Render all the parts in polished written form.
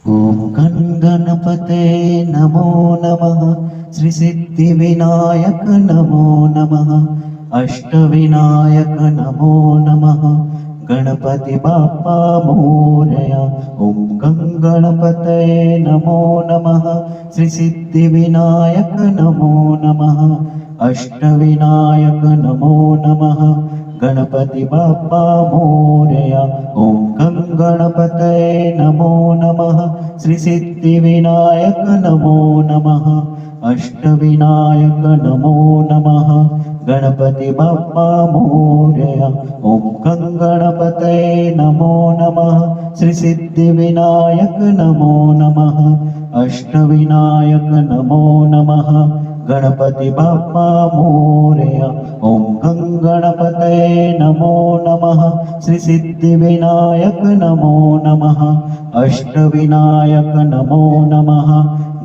ॐ गणपते नमो नमः। श्री सिद्धिविनायक नमो नमः। अष्टविनायक नमो नमः। गणपति बाप्पा मोरया। ॐ गणपते नमो नमः। श्री सिद्धिविनायक नमो नमः। अष्टविनायक नमो नमः। गणपति बाप्पा मोरया। ॐ गणपते नमो नमः। श्री सिद्धिविनायक नमो नमः। अष्टविनायक नमो नमः। गणपति बाप्पा मोरया। ॐ गणपते नमो नमः। श्री सिद्धिविनायक नमो नमः। अष्टविनायक नमो नमः। गणपति बाप्पा मोरया। ॐ गणपते नमो नमः। श्री सिद्धिविनायक नमो नमः। अष्टविनायक नमो नमः।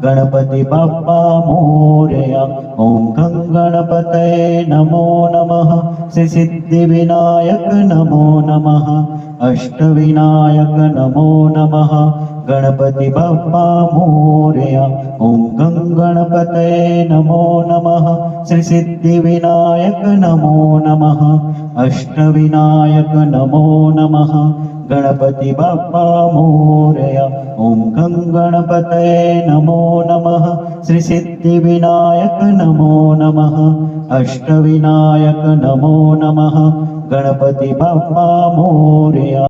गणपति बाप्पा मोरया। ॐ गणपते नमो नमः। श्री सिद्धिविनायक नमो नमः। अष्टविनायक नमो नमः। गणपति बाप्पा मोरया। ॐ गणपते नमो नमः। श्री सिद्धिविनायक नमो नमः। अष्टविनायक नमो नमः। गणपति बाप्पा मोरया। ॐ गणपते नमो नमः। श्री सिद्धिविनायक नमो नमः। अष्टविनायक नमो नमः। गणपति बाप्पा मोरया।